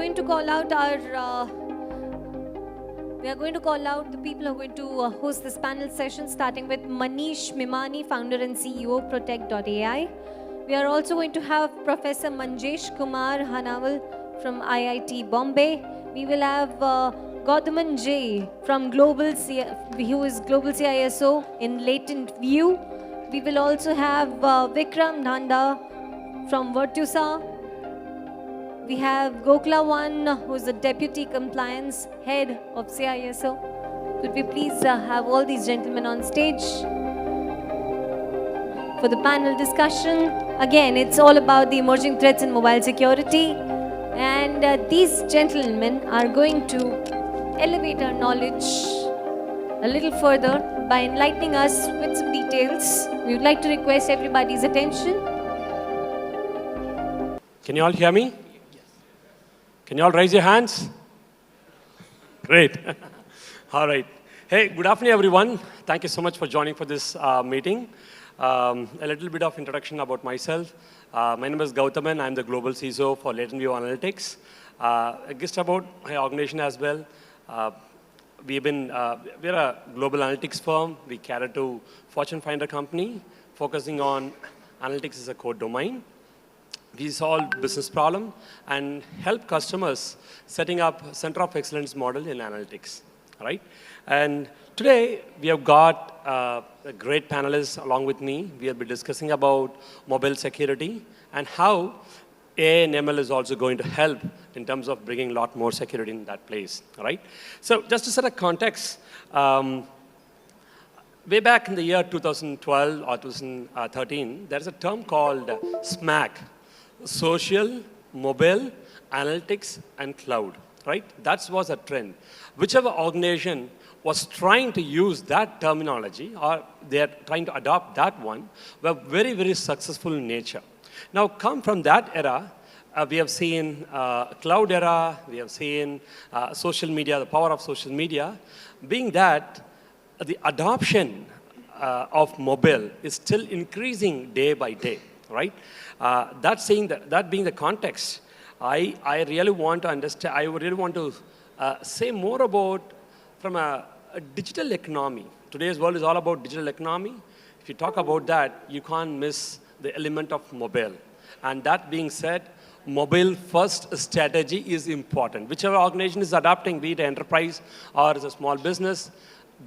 going to call out the people who are going to host this panel session, starting with Manish, Mimani, founder and CEO of Protect.ai. We are also going to have Professor Manjesh, Kumar, Hanawal from IIT Bombay. We will have Gowdhaman J from who is Global CISO in Latentview. We will also have Vikram Dhanda from Virtusa. We have Gokulavan, who is the Deputy Compliance Head of CISO. Could we please have all these gentlemen on stage for the panel discussion? Again, it's all about the emerging threats in mobile security. And these gentlemen are going to elevate our knowledge a little further by enlightening us with some details. We would like to request everybody's attention. Can you all hear me? Can you all raise your hands? Great. All right. Hey, good afternoon, everyone. Thank you so much for joining for this meeting. A little bit of introduction about myself. My name is Gowdhaman. I'm the Global CISO for Latentview Analytics. Just about my organization as well. We're a global analytics firm. We cater to Fortune 500 company, focusing on analytics as a core domain. We solve business problem and help customers setting up center of excellence model in analytics, right? And today we have got a great panelists along with me. We'll be discussing about mobile security and how AI and ML is also going to help in terms of bringing a lot more security in that place, right? So just to set a context, way back in the year 2012 or 2013, there's a term called SMAC. Social, mobile, analytics, and cloud, right? That was a trend. Whichever organization was trying to use that terminology or they're trying to adopt that one were very, very successful in nature. Now, come from that era, we have seen cloud era, we have seen social media, the power of social media, being that the adoption of mobile is still increasing day by day, right? That being the context, I really want to understand, I really want to say more about from a digital economy. Today's world is all about digital economy. If you talk about that, you can't miss the element of mobile. And that being said, mobile first strategy is important. Whichever organization is adopting, be it enterprise or as a small business,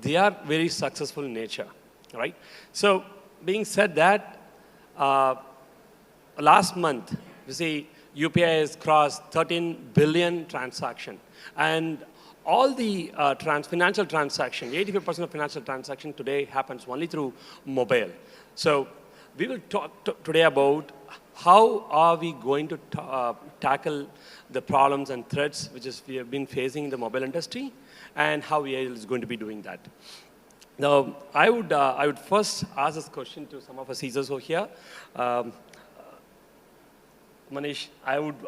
they are very successful in nature, right? So being said that, last month, you see, UPI has crossed 13 billion transaction. And all the financial transaction, 85% of financial transaction today happens only through mobile. So we will talk today about how are we going to tackle the problems and threats which we have been facing in the mobile industry and how AI is going to be doing that. Now, I would first ask this question to some of our CISOs over here. Manish, I would,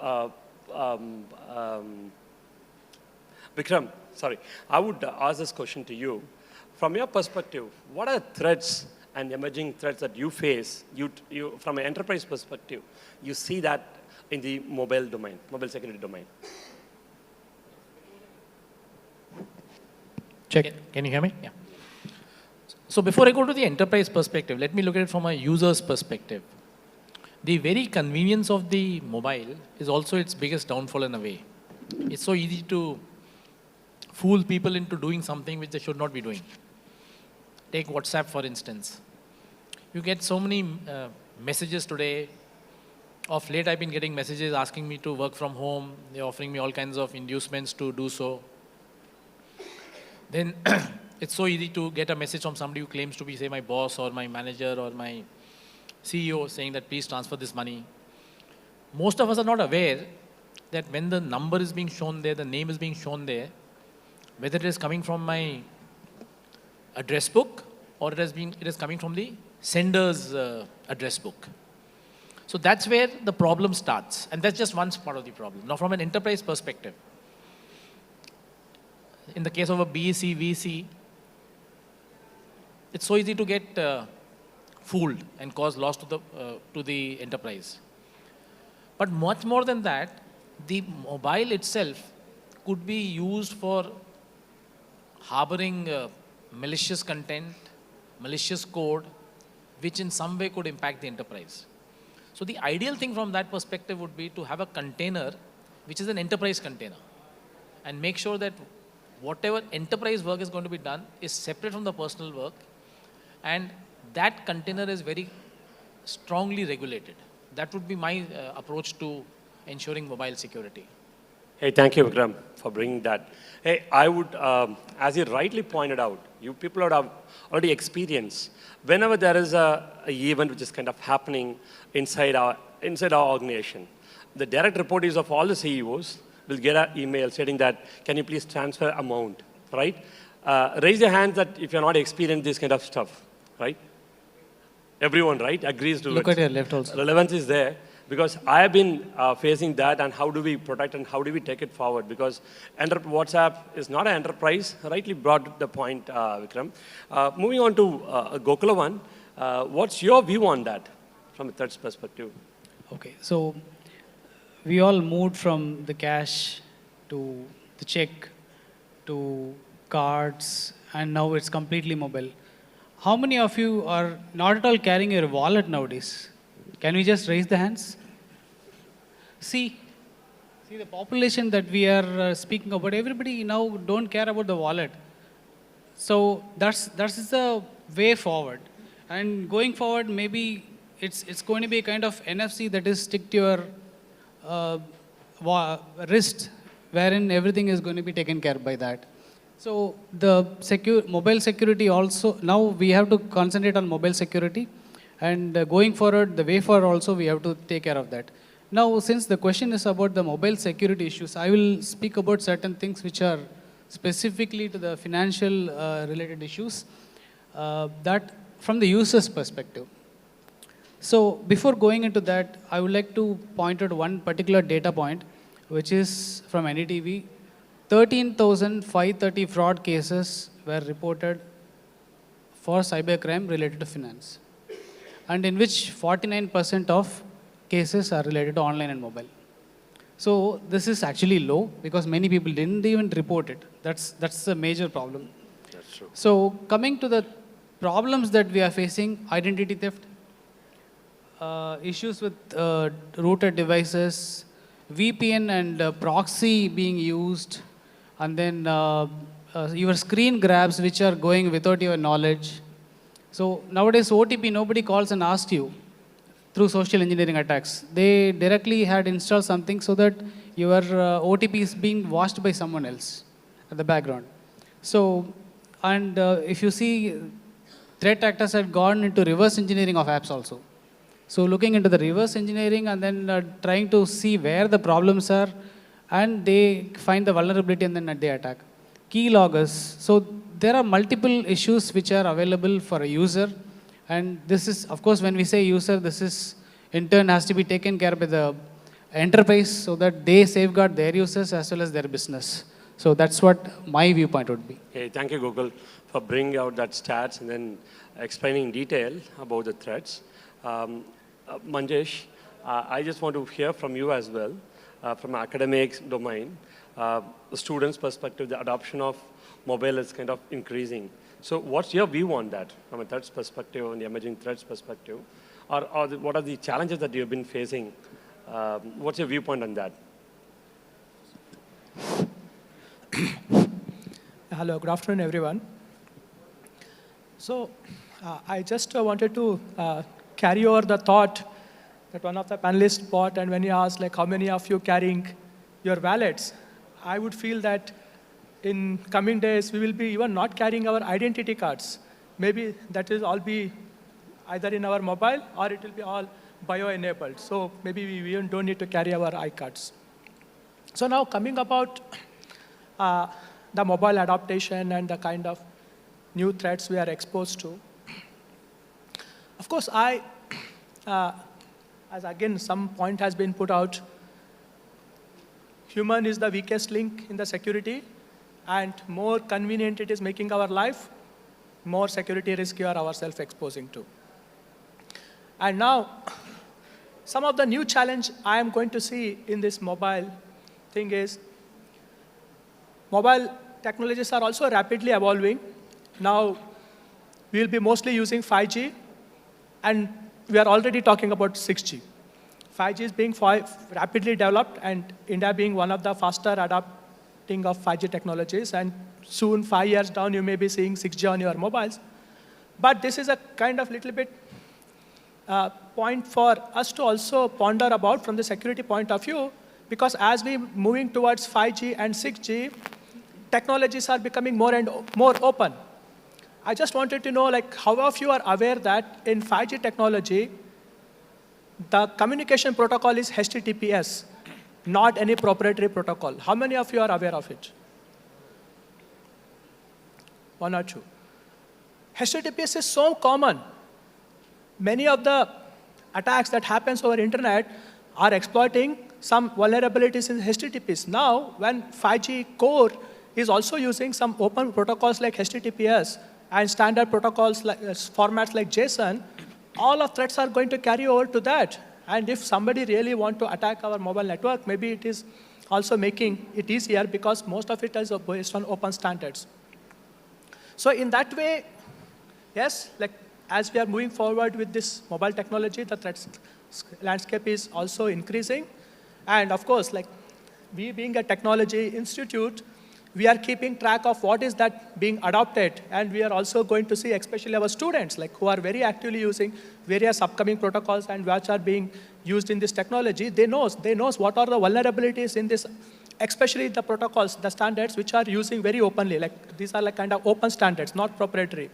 Vikram, sorry. I would ask this question to you. From your perspective, what are threats and emerging threats that you face, from an enterprise perspective, you see that in the mobile domain, mobile security domain? Check. Can you hear me? Yeah. So before I go to the enterprise perspective, let me look at it from a user's perspective. The very convenience of the mobile is also its biggest downfall in a way. It's so easy to fool people into doing something which they should not be doing. Take WhatsApp, for instance. You get so many messages today. Of late, I've been getting messages asking me to work from home. They're offering me all kinds of inducements to do so. Then it's so easy to get a message from somebody who claims to be, say, my boss or my manager or my CEO saying that please transfer this money. Most of us are not aware that when the number is being shown there, the name is being shown there, whether it is coming from my address book or it is coming from the sender's address book. So that's where the problem starts. And that's just one part of the problem. Now from an enterprise perspective, in the case of a BEC, VC, it's so easy to get fooled and cause loss to the enterprise. But much more than that, the mobile itself could be used for harboring malicious content, malicious code, which in some way could impact the enterprise. So the ideal thing from that perspective would be to have a container which is an enterprise container, and make sure that whatever enterprise work is going to be done is separate from the personal work, and that container is very strongly regulated. That would be my approach to ensuring mobile security. Hey, thank you, Vikram, for bringing that. Hey, I would, as you rightly pointed out, you people would have already experienced, whenever there is a event which is kind of happening inside our organization, the direct reportees of all the CEOs will get an email stating that, can you please transfer amount, right? Raise your hands that if you're not experienced this kind of stuff, right? Everyone, right, agrees to it. Look at your left also. Relevance is there. Because I have been facing that, and how do we protect and how do we take it forward? Because WhatsApp is not an enterprise, rightly brought the point, Vikram. Moving on to Gokulavan, what's your view on that from a threats perspective? Okay, so we all moved from the cash to the check to cards, and now it's completely mobile. How many of you are not at all carrying your wallet nowadays? Can we just raise the hands? See the population that we are speaking about, everybody now don't care about the wallet. So that's the way forward. And going forward, maybe it's going to be a kind of NFC that is stick to your wrist, wherein everything is going to be taken care by that. So the mobile security also, now we have to concentrate on mobile security. And going forward, the way forward also, we have to take care of that. Now, since the question is about the mobile security issues, I will speak about certain things which are specifically to the financial related issues, that from the user's perspective. So before going into that, I would like to point out one particular data point, which is from NETV. 13,530 fraud cases were reported for cybercrime related to finance, and in which 49% of cases are related to online and mobile. So this is actually low because many people didn't even report it. That's a major problem. That's true. So coming to the problems that we are facing, identity theft, issues with routed devices, VPN and proxy being used, and then your screen grabs which are going without your knowledge. So nowadays OTP, nobody calls and asks you through social engineering attacks. They directly had installed something so that your OTP is being watched by someone else at the background. So, and if you see, threat actors had gone into reverse engineering of apps also. So looking into the reverse engineering and then trying to see where the problems are, and they find the vulnerability and then they attack. Keyloggers. So there are multiple issues which are available for a user. And this is, of course, when we say user, this is in turn has to be taken care by the enterprise so that they safeguard their users as well as their business. So that's what my viewpoint would be. Hey, thank you, Google, for bringing out that stats and then explaining in detail about the threats. Manjesh, I just want to hear from you as well, from academics domain, the students' perspective, the adoption of mobile is kind of increasing. So what's your view on that from a threats perspective and the emerging threats perspective? Or what are the challenges that you've been facing? What's your viewpoint on that? Hello, good afternoon, everyone. So I just wanted to carry over the thought that one of the panelists brought, and when he asked, like, how many of you carrying your wallets, I would feel that in coming days, we will be even not carrying our identity cards. Maybe that will all be either in our mobile or it will be all bio-enabled. So maybe we even don't need to carry our iCards. So now coming about the mobile adaptation and the kind of new threats we are exposed to. Of course, as again some point has been put out, human is the weakest link in the security, and more convenient it is making our life, more security risk you are ourselves exposing to. And now, some of the new challenge I am going to see in this mobile thing is, mobile technologies are also rapidly evolving. Now, we'll be mostly using 5G, and we are already talking about 6G. 5G is being rapidly developed, and India being one of the faster adopting of 5G technologies, and soon, 5 years down, you may be seeing 6G on your mobiles. But this is a kind of little bit point for us to also ponder about from the security point of view, because as we're moving towards 5G and 6G, technologies are becoming more and more open. I just wanted to know, like, how of you are aware that in 5G technology, the communication protocol is HTTPS, not any proprietary protocol. How many of you are aware of it? One or two. HTTPS is so common. Many of the attacks that happens over internet are exploiting some vulnerabilities in HTTPS. Now, when 5G core is also using some open protocols like HTTPS and standard protocols like formats like JSON, all of threats are going to carry over to that. And if somebody really want to attack our mobile network, maybe it is also making it easier because most of it is based on open standards. So in that way, yes, like as we are moving forward with this mobile technology, the threat landscape is also increasing. And of course, like we being a technology institute, we are keeping track of what is that being adopted. And we are also going to see, especially our students, like who are very actively using various upcoming protocols and which are being used in this technology. They knows what are the vulnerabilities in this, especially the protocols, the standards which are using very openly. Like these are like kind of open standards, not proprietary.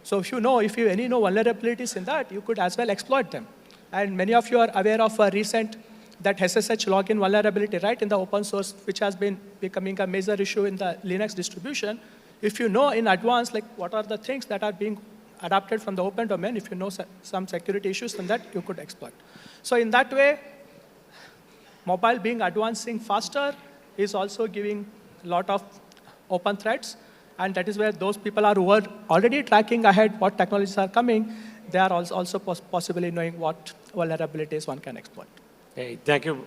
So if you know vulnerabilities in that, you could as well exploit them. And many of you are aware of a recent that SSH login vulnerability, right, in the open source, which has been becoming a major issue in the Linux distribution. If you know in advance, like what are the things that are being adapted from the open domain, if you know some security issues, then that you could exploit. So in that way, mobile being advancing faster is also giving a lot of open threats. And that is where those people are who are already tracking ahead what technologies are coming, they are also possibly knowing what vulnerabilities one can exploit. Hey, thank you,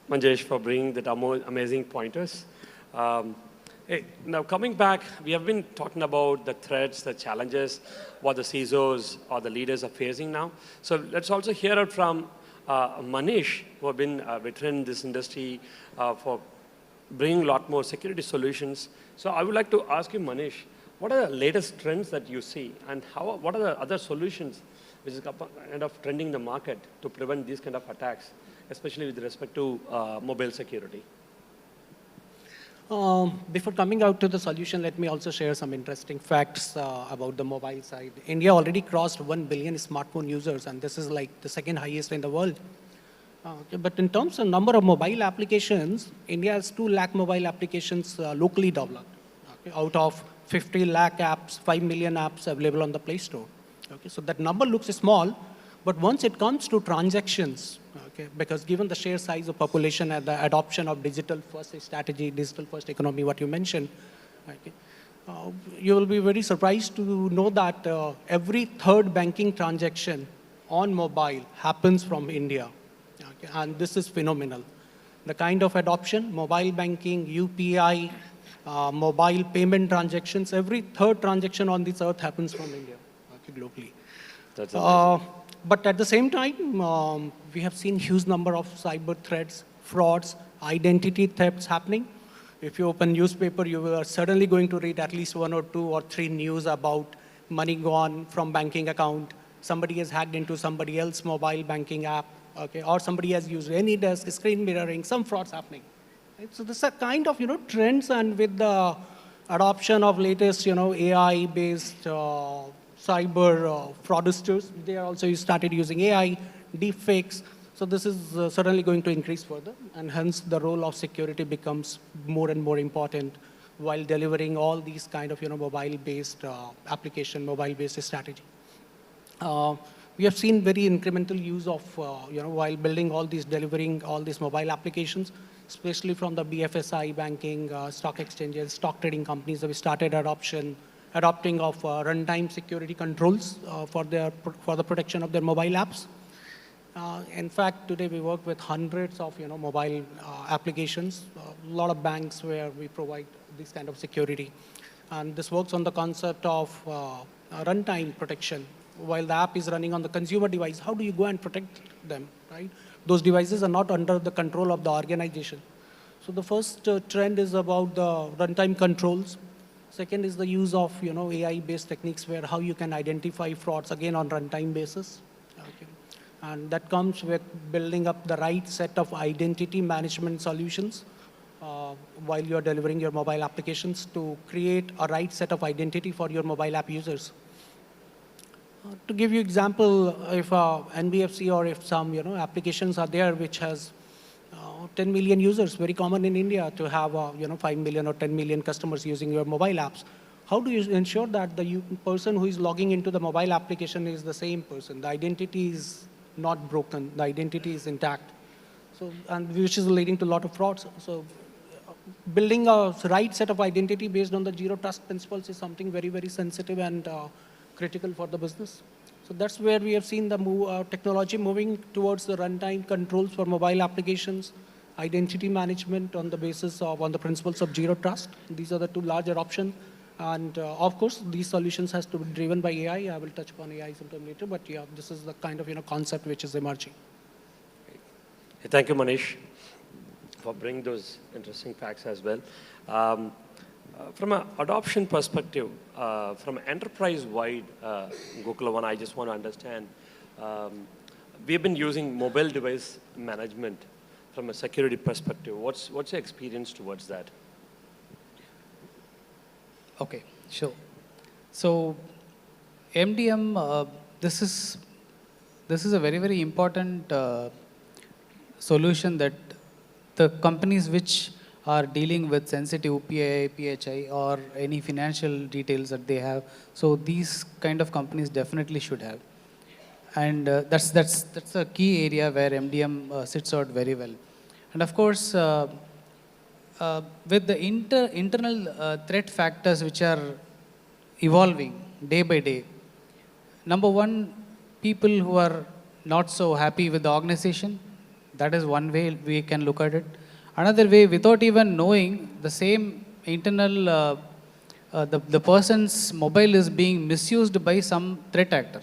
Manjesh, for bringing that amazing pointers. Hey, now coming back, we have been talking about the threats, the challenges, what the CISOs or the leaders are facing now. So let's also hear it from Manish, who have been a veteran in this industry for bringing a lot more security solutions. So I would like to ask you, Manish, what are the latest trends that you see, and what are the other solutions which is kind of trending in the market to prevent these kind of attacks, especially with respect to mobile security? Before coming out to the solution, let me also share some interesting facts about the mobile side. India already crossed 1 billion smartphone users, and this is like the second highest in the world. But in terms of number of mobile applications, India has 2 lakh mobile applications locally developed. Out of 50 lakh apps, 5 million apps available on the Play Store. So that number looks small, but once it comes to transactions, because given the sheer size of population and the adoption of digital-first strategy, digital-first economy, what you mentioned, you will be very surprised to know that every third banking transaction on mobile happens from India. And this is phenomenal. The kind of adoption, mobile banking, UPI, mobile payment transactions, every third transaction on this earth happens from India, globally. That's amazing. But at the same time, we have seen huge number of cyber threats, frauds, identity thefts happening. If you open newspaper, you are certainly going to read at least 1 or 2 or 3 news about money gone from banking account, somebody has hacked into somebody else's mobile banking app, or somebody has used any desk, screen mirroring, some frauds happening. Right? So this are kind of trends, and with the adoption of latest AI-based cyber fraudsters, they are also started using AI, deepfakes. So this is certainly going to increase further, and hence the role of security becomes more and more important while delivering all these kind of mobile-based application, mobile-based strategy. We have seen very incremental use of while building all these, delivering all these mobile applications, especially from the BFSI, banking, stock exchanges, stock trading companies. We started adopting of runtime security controls for the protection of their mobile apps. In fact, today we work with hundreds of mobile applications. A lot of banks where we provide this kind of security, and this works on the concept of runtime protection. While the app is running on the consumer device, how do you go and protect them, right? Those devices are not under the control of the organization. So the first trend is about the runtime controls. Second is the use of AI-based techniques where how you can identify frauds again on runtime basis. Okay. And that comes with building up the right set of identity management solutions while you're delivering your mobile applications to create a right set of identity for your mobile app users. To give you example, if NBFC or if some applications are there which has 10 million users, very common in India to have 5 million or 10 million customers using your mobile apps. How do you ensure that the person who is logging into the mobile application is the same person? The identity is not broken, the identity is intact. So, and which is leading to a lot of frauds. So building a right set of identity based on the zero trust principles is something very, very sensitive and critical for the business. So that's where we have seen the technology moving towards the runtime controls for mobile applications, identity management on the basis of, on the principles of zero trust. These are the two larger options. And of course, these solutions has to be driven by AI. I will touch upon AI sometime later, but yeah, this is the kind of concept which is emerging. Thank you, Manish, for bringing those interesting facts as well. From an adoption perspective, from an enterprise-wide, Gokulavan, I just want to understand, we've been using mobile device management from a security perspective. What's your experience towards that? Okay, sure. So MDM, this is a very, very important solution that the companies which are dealing with sensitive PII, PHI, or any financial details that they have, so these kind of companies definitely should have. And that's a key area where MDM sits out very well. And of course, with the internal threat factors which are evolving day by day, number one, people who are not so happy with the organization, that is one way we can look at it. Another way, without even knowing, the same internal, the person's mobile is being misused by some threat actor.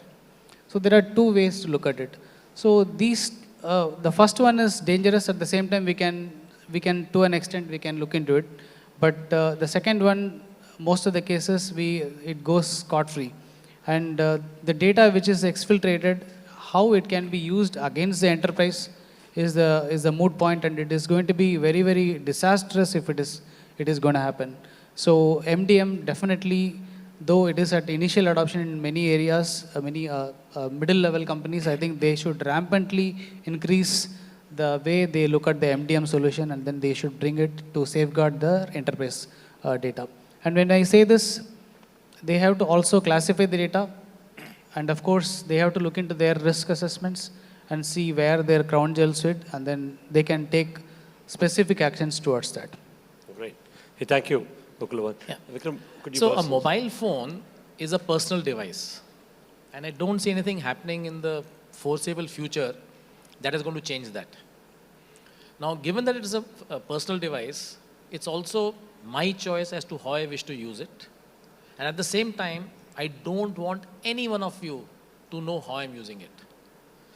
So there are two ways to look at it. So these, the first one is dangerous. At the same time, we can to an extent, we can look into it. But the second one, most of the cases, it goes scot-free. And the data which is exfiltrated, how it can be used against the enterprise is the moot point, and it is going to be very, very disastrous if it is going to happen. So MDM definitely, though it is at initial adoption in many areas, many middle-level companies, I think they should rampantly increase the way they look at the MDM solution, and then they should bring it to safeguard the enterprise data. And when I say this, they have to also classify the data, and of course, they have to look into their risk assessments and see where their crown jewels fit, and then they can take specific actions towards that. Great. Hey, thank you, Gokulavan. Yeah. Vikram, could you So a mobile phone is a personal device. And I don't see anything happening in the foreseeable future that is going to change that. Now, given that it is a personal device, it's also my choice as to how I wish to use it. And at the same time, I don't want any one of you to know how I'm using it.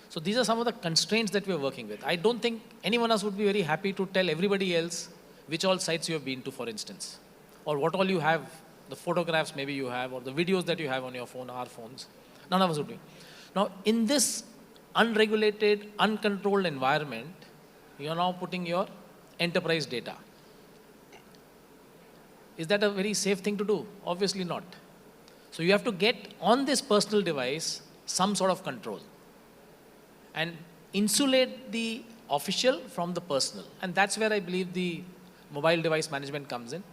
So these are some of the constraints that we're working with. I don't think anyone else would be very happy to tell everybody else which all sites you have been to, for instance, or what all you have, the photographs maybe you have, or the videos that you have on your phone, our phones. None of us would be. Now, in this unregulated, uncontrolled environment, you're now putting your enterprise data. Is that a very safe thing to do? Obviously not. So you have to get on this personal device some sort of control and insulate the official from the personal. And that's where I believe the mobile device management comes in,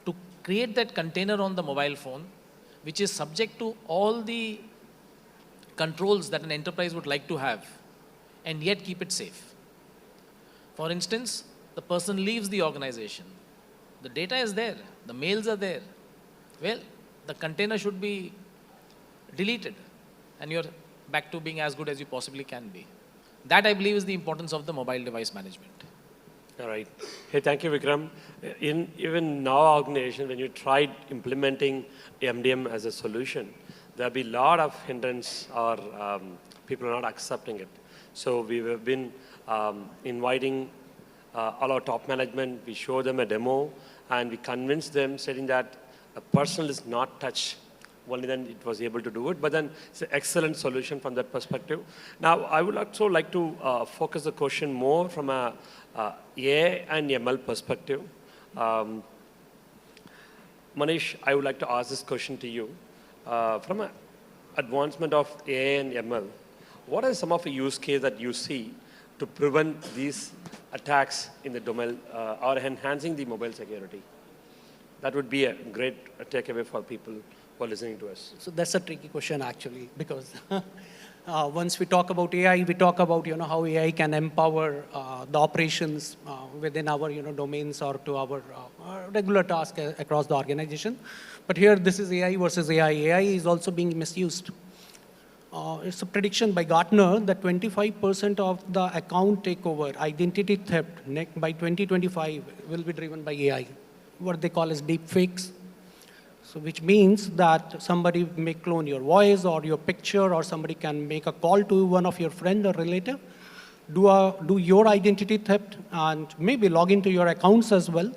to create that container on the mobile phone, which is subject to all the controls that an enterprise would like to have, and yet keep it safe. For instance, the person leaves the organization. The data is there, the mails are there. Well, the container should be deleted, and you're back to being as good as you possibly can be. That I believe is the importance of the mobile device management. All right. Hey, thank you, Vikram. Even in our organization, when you tried implementing MDM as a solution, there'll be a lot of hindrance or people are not accepting it. So we have been inviting all our top management. We show them a demo, and we convince them, saying that a personal is not touched. Only then it was able to do it. But then it's an excellent solution from that perspective. Now, I would also like to focus the question more from a AI and ML perspective. Manish, I would like to ask this question to you. From an advancement of AI and ML, what are some of the use cases that you see to prevent these attacks in the domain or enhancing the mobile security? That would be a great takeaway for people who are listening to us. So that's a tricky question actually, because once we talk about AI, we talk about how AI can empower the operations within our domains or to our regular tasks across the organization. But here, this is AI versus AI. AI is also being misused. It's a prediction by Gartner that 25% of the account takeover, identity theft by 2025 will be driven by AI. What they call as deep fakes. So which means that somebody may clone your voice or your picture, or somebody can make a call to one of your friend or relative, do your identity theft, and maybe log into your accounts as well,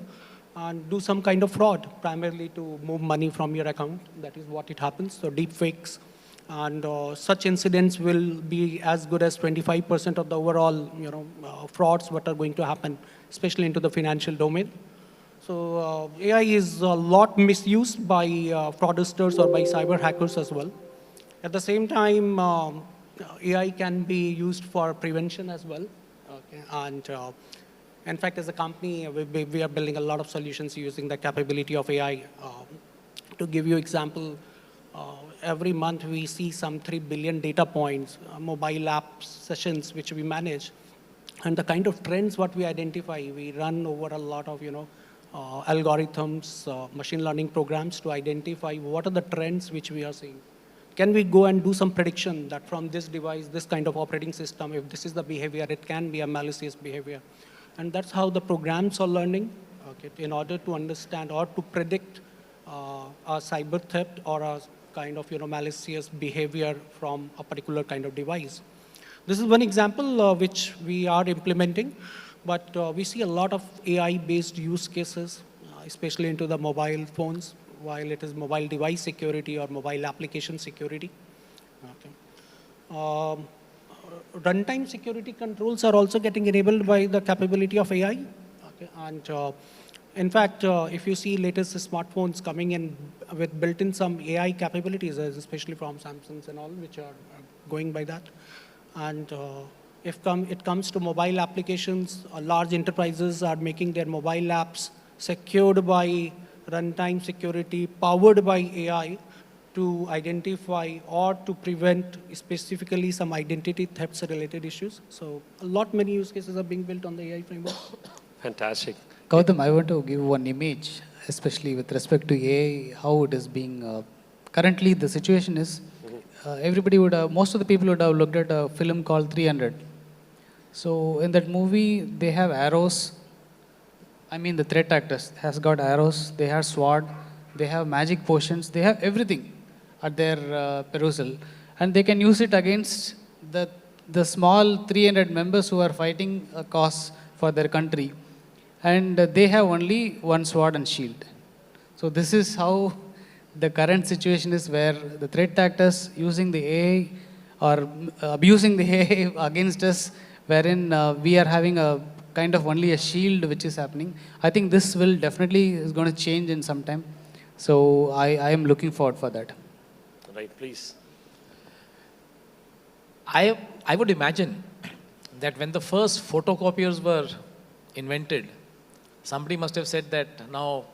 and do some kind of fraud, primarily to move money from your account. That is what it happens. So deep fakes. And such incidents will be as good as 25% of the overall frauds what are going to happen, especially into the financial domain. So AI is a lot misused by fraudsters or by cyber hackers as well. At the same time, AI can be used for prevention as well. Okay. And in fact, as a company, we are building a lot of solutions using the capability of AI. To give you example, every month we see some 3 billion data points, mobile app sessions which we manage. And the kind of trends what we identify, we run over a lot of algorithms, machine learning programs to identify what are the trends which we are seeing. Can we go and do some prediction that from this device, this kind of operating system, if this is the behavior, it can be a malicious behavior. And that's how the programs are learning, okay, in order to understand or to predict a cyber theft or a kind of malicious behavior from a particular kind of device. This is one example which we are implementing. But we see a lot of AI-based use cases, especially into the mobile phones, while it is mobile device security or mobile application security. Okay. Runtime security controls are also getting enabled by the capability of AI. Okay. And in fact, if you see latest smartphones coming in with built-in some AI capabilities, especially from Samsung and all, which are going by that. And if it comes to mobile applications, large enterprises are making their mobile apps secured by runtime security, powered by AI to identify or to prevent specifically some identity thefts related issues. So a lot many use cases are being built on the AI framework. Fantastic. Gautam, I want to give one image, especially with respect to AI, how it is being, currently the situation is, everybody would have, most of the people would have looked at a film called 300. So in that movie, they have arrows. I mean, the threat actors has got arrows, they have sword, they have magic potions, they have everything at their perusal. And they can use it against the small 300 members who are fighting a cause for their country. And they have only one sword and shield. So this is how the current situation is, where the threat actors using the AI or abusing the AI against us, wherein we are having a kind of only a shield which is happening. I think this will definitely is going to change in some time. So I am looking forward for that. Right, please. I would imagine that when the first photocopiers were invented, somebody must have said that now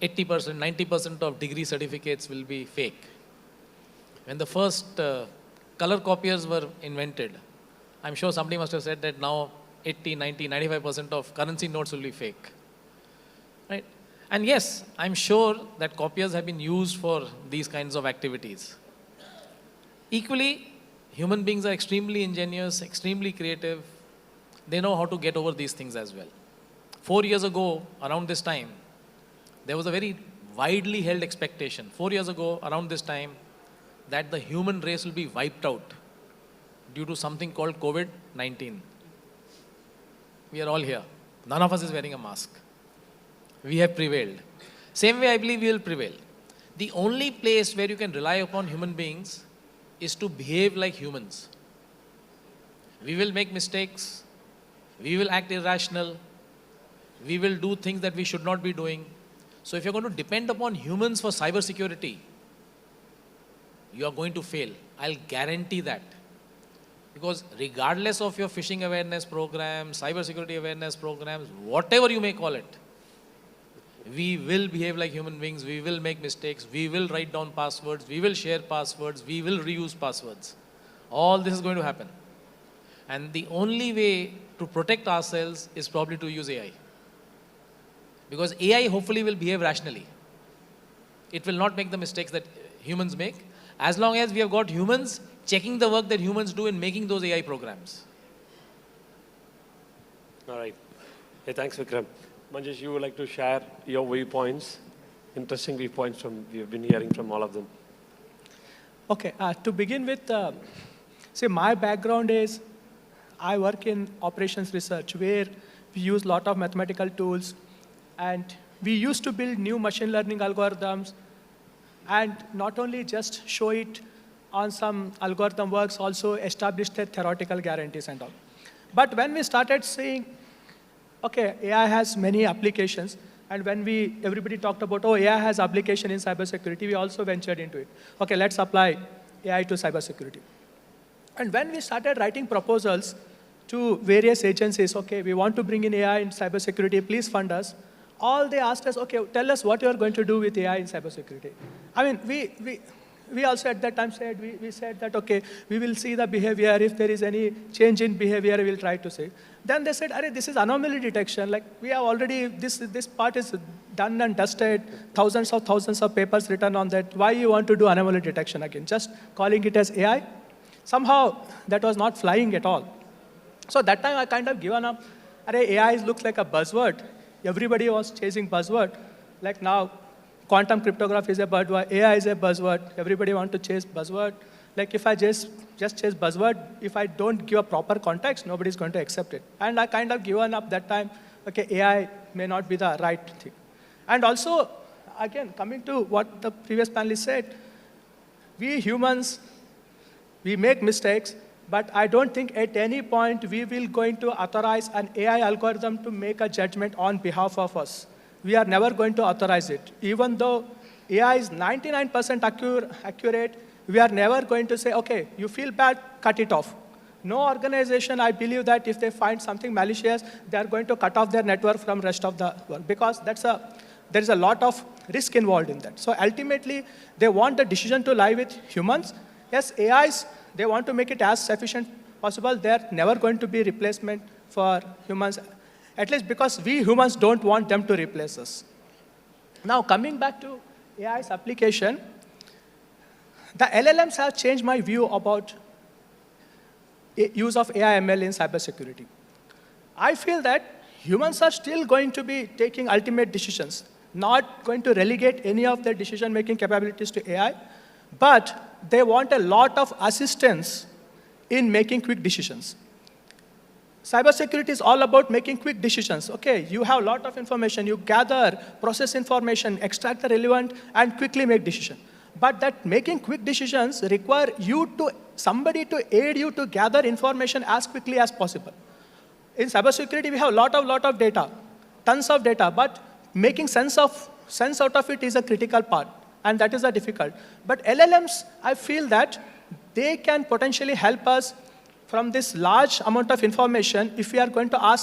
80%, 90% of degree certificates will be fake. When the first color copiers were invented, I'm sure somebody must have said that now 80, 90, 95% of currency notes will be fake. Right? And yes, I'm sure that copiers have been used for these kinds of activities. Equally, human beings are extremely ingenious, extremely creative. They know how to get over these things as well. 4 years ago, around this time, there was a very widely held expectation. 4 years ago, around this time, that the human race will be wiped out due to something called COVID-19. We are all here. None of us is wearing a mask. We have prevailed. Same way, I believe we will prevail. The only place where you can rely upon human beings is to behave like humans. We will make mistakes. We will act irrational. We will do things that we should not be doing. So if you're going to depend upon humans for cybersecurity, you are going to fail. I'll guarantee that. Because regardless of your phishing awareness program, cybersecurity awareness programs, whatever you may call it, we will behave like human beings, we will make mistakes, we will write down passwords, we will share passwords, we will reuse passwords. All this is going to happen. And the only way to protect ourselves is probably to use AI. Because AI hopefully will behave rationally. It will not make the mistakes that humans make, as long as we have got humans checking the work that humans do in making those AI programs. All right. Hey, thanks, Vikram. Manjesh, you would like to share your viewpoints, interesting viewpoints we've been hearing from all of them. Okay, to begin with, see, my background is I work in operations research where we use a lot of mathematical tools, and we used to build new machine learning algorithms and not only just show it on some algorithm works, also establish the theoretical guarantees and all. But when we started seeing, okay, AI has many applications, and when everybody talked about, oh, AI has application in cybersecurity, we also ventured into it. Okay, let's apply AI to cybersecurity. And when we started writing proposals to various agencies, okay, we want to bring in AI in cybersecurity, please fund us. All they asked us, okay, tell us what you are going to do with AI in cybersecurity. I mean, we also at that time said, we said that, okay, we will see the behavior. If there is any change in behavior, we will try to see. Then they said, Arey, this is anomaly detection. Like, we have already, this part is done and dusted, thousands of papers written on that. Why you want to do anomaly detection again? Just calling it as AI? Somehow, that was not flying at all. So that time, I kind of given up. Arey, AI looks like a buzzword. Everybody was chasing buzzword. Like now, quantum cryptography is a buzzword, AI is a buzzword, everybody wants to chase buzzword. Like if I just chase buzzword, if I don't give a proper context, nobody's going to accept it. And I kind of given up that time, okay, AI may not be the right thing. And also, again, coming to what the previous panelist said, we humans, we make mistakes, but I don't think at any point we will going to authorize an AI algorithm to make a judgment on behalf of us. We are never going to authorize it. Even though AI is 99% accurate, we are never going to say, okay, you feel bad, cut it off. No organization, I believe that if they find something malicious, they are going to cut off their network from rest of the world, because there is a lot of risk involved in that. So ultimately, they want the decision to lie with humans. Yes, AIs, they want to make it as sufficient possible. They are never going to be replacement for humans, at least because we humans don't want them to replace us. Now, coming back to AI's application, the LLMs have changed my view about use of AI/ML in cybersecurity. I feel that humans are still going to be taking ultimate decisions, not going to relegate any of their decision-making capabilities to AI, but they want a lot of assistance in making quick decisions. Cybersecurity is all about making quick decisions. Okay, you have a lot of information, you gather, process information, extract the relevant, and quickly make decisions. But that making quick decisions require somebody to aid you to gather information as quickly as possible. In cybersecurity, we have a lot of data, tons of data, but making sense out of it is a critical part, and that is a difficult. But LLMs, I feel that they can potentially help us from this large amount of information. If we are going to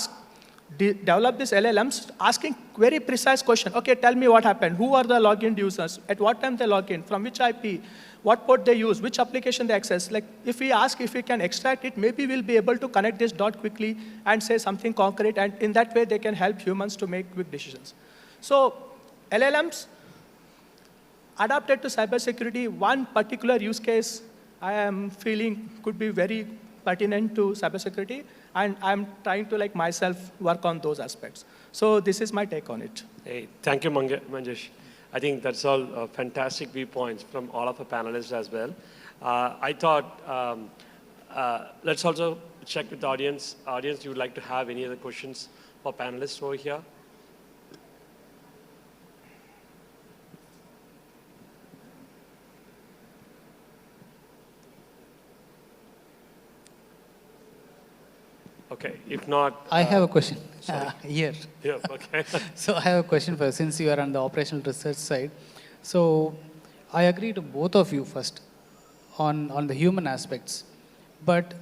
develop these LLMs, asking very precise question. Okay, tell me what happened. Who are the logged users? At what time they log in? From which IP? What port they use? Which application they access? Like, if we ask if we can extract it, maybe we'll be able to connect this dot quickly and say something concrete, and in that way, they can help humans to make quick decisions. So, LLMs adapted to cybersecurity, one particular use case I am feeling could be very pertinent to cybersecurity, and I'm trying to like myself work on those aspects. So this is my take on it. Hey, thank you, Manjesh. I think that's all fantastic viewpoints from all of the panelists as well. I thought let's also check with the audience. Audience, you would like to have any other questions for panelists over here? Okay, if not... I have a question here. Yeah, okay. So I have a question for you, since you are on the operational research side. So I agree to both of you first on the human aspects. But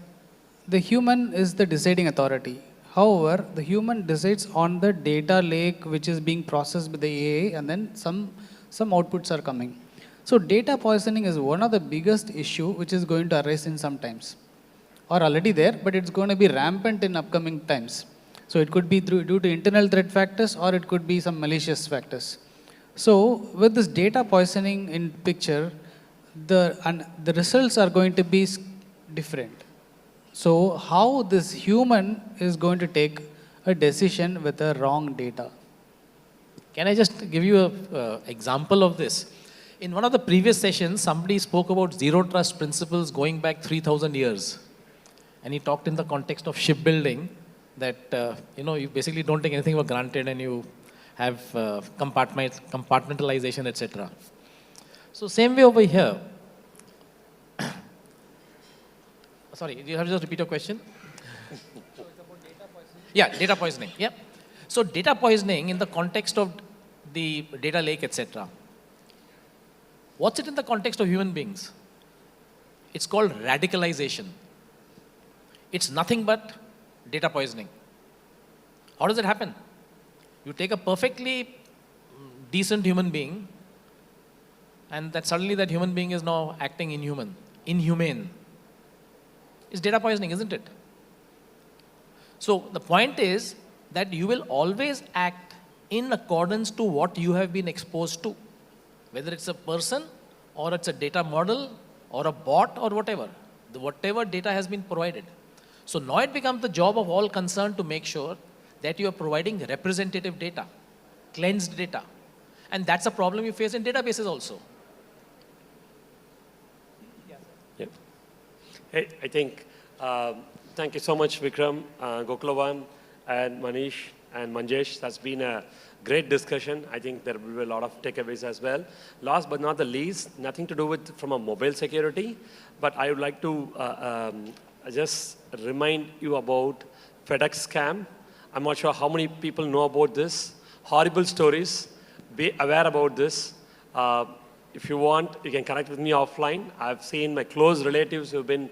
the human is the deciding authority. However, the human decides on the data lake which is being processed by the AI, and then some outputs are coming. So data poisoning is one of the biggest issue which is going to arise in some times. Or already there, but it's going to be rampant in upcoming times. So it could be due to internal threat factors, or it could be some malicious factors. So with this data poisoning in picture, the results are going to be different. So how this human is going to take a decision with the wrong data? Can I just give you an example of this? In one of the previous sessions, somebody spoke about zero trust principles going back 3,000 years. And he talked in the context of shipbuilding that, you basically don't take anything for granted, and you have compartmentalization, etc. So same way over here. Sorry, do you have to just repeat your question? So it's about data poisoning? Yeah, data poisoning. Yeah. So data poisoning in the context of the data lake, etc. What's it in the context of human beings? It's called radicalization. It's nothing but data poisoning. How does it happen? You take a perfectly decent human being, and that suddenly that human being is now acting inhumane. It's data poisoning, isn't it? So the point is that you will always act in accordance to what you have been exposed to, whether it's a person or it's a data model or a bot or whatever. Whatever data has been provided. So now it becomes the job of all concerned to make sure that you are providing representative data, cleansed data. And that's a problem you face in databases also. Yeah. Hey, I think, thank you so much, Vikram, Gokulavan, and Manish, and Manjesh. That's been a great discussion. I think there will be a lot of takeaways as well. Last but not the least, nothing to do with from a mobile security, but I would like to just remind you about FedEx scam. I'm not sure how many people know about this. Horrible stories. Be aware about this. If you want, you can connect with me offline. I've seen my close relatives who've been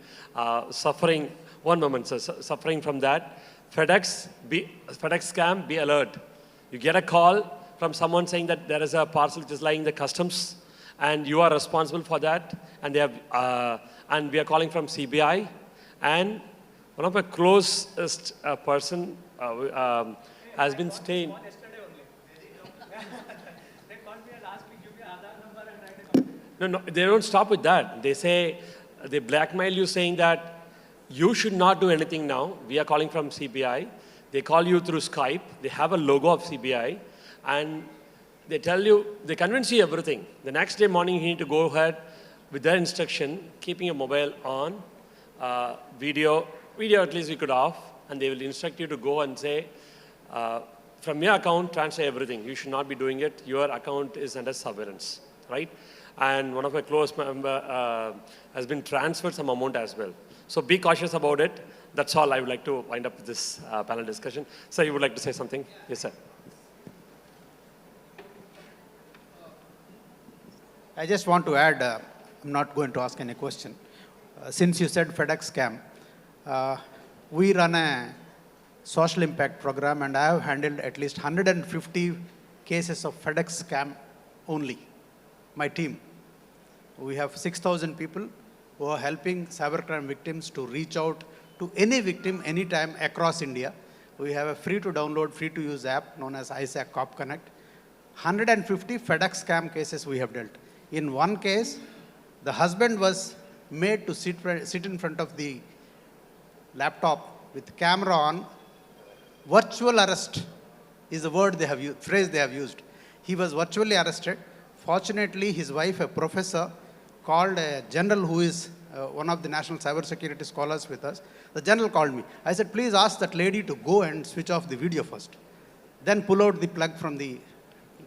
suffering, one moment, sir, suffering from that. FedEx scam, be alert. You get a call from someone saying that there is a parcel which is lying in the customs, and you are responsible for that, and they have, and we are calling from CBI. And one of my closest person has been staying. No, they don't stop with that. They say, they blackmail you saying that you should not do anything now. We are calling from CBI. They call you through Skype. They have a logo of CBI. And they tell you, they convince you everything. The next day morning, you need to go ahead with their instruction, keeping your mobile on. Video at least you could off, and they will instruct you to go and say, from your account, transfer everything. You should not be doing it. Your account is under surveillance, right? And one of my close member has been transferred some amount as well. So be cautious about it. That's all I would like to wind up with this panel discussion. Sir, you would like to say something? Yes, sir. I just want to add, I'm not going to ask any question. Since you said FedEx scam, we run a social impact program, and I have handled at least 150 cases of FedEx scam only, my team. We have 6,000 people who are helping cybercrime victims to reach out to any victim anytime across India. We have a free to download, free to use app known as ISAC Cop Connect. 150 FedEx scam cases we have dealt. In one case, the husband was made to sit in front of the laptop with camera on. Virtual arrest is the word they have used, phrase they have used. He was virtually arrested. Fortunately, his wife, a professor, called a general who is one of the national cybersecurity scholars with us. The general called me. I said, please ask that lady to go and switch off the video first. Then pull out the plug from the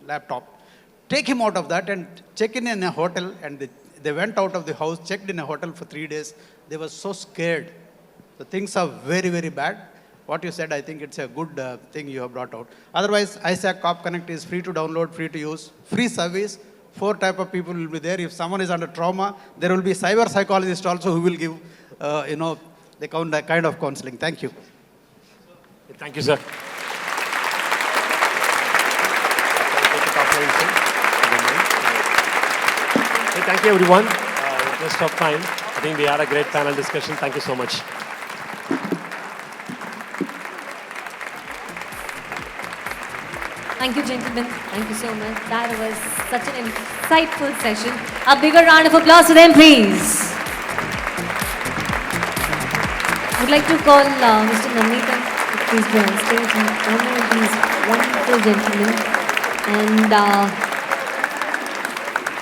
laptop. Take him out of that and check in a hotel. And they went out of the house, checked in a hotel for 3 days. They were so scared. So things are very, very bad. What you said, I think it's a good thing you have brought out. Otherwise, ISAC Cop Connect is free to download, free to use, free service. 4 type of people will be there. If someone is under trauma, there will be cyber psychologist also who will give, the kind of counseling. Thank you. Thank you, sir. Hey, thank you, everyone. Just of time. I think we had a great panel discussion. Thank you so much. Thank you, gentlemen. Thank you so much. That was such an insightful session. A bigger round of applause for them, please. I would like to call Mr. Namita to please be on stage and honor these wonderful gentlemen. And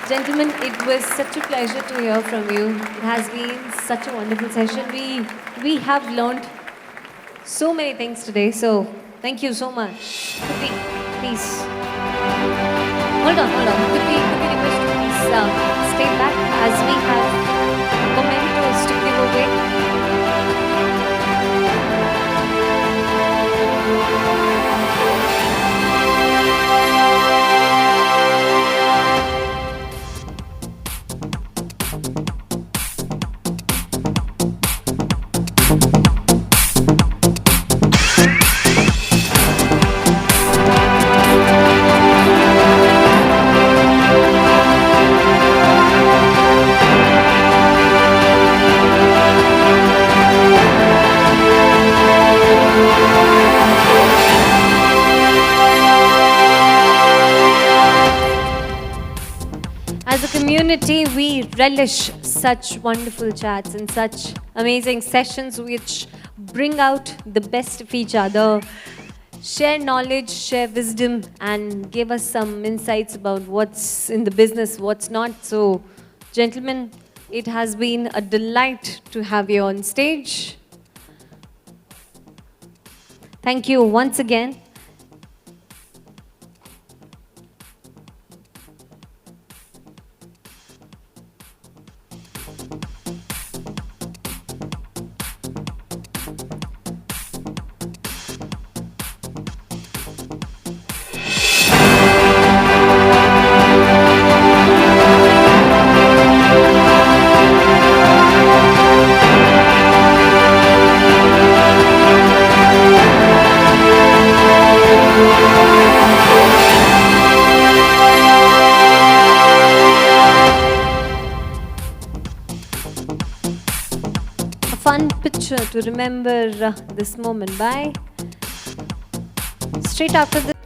gentlemen, it was such a pleasure to hear from you. It has been such a wonderful session. We have learned so many things today. So thank you so much. Please. Hold on. Could we request to please stay back as we have mementos to give away. As a community, we relish such wonderful chats and such amazing sessions which bring out the best of each other, share knowledge, share wisdom, and give us some insights about what's in the business, what's not. So, gentlemen, it has been a delight to have you on stage. Thank you once again. Fun picture to remember this moment by. Straight after this.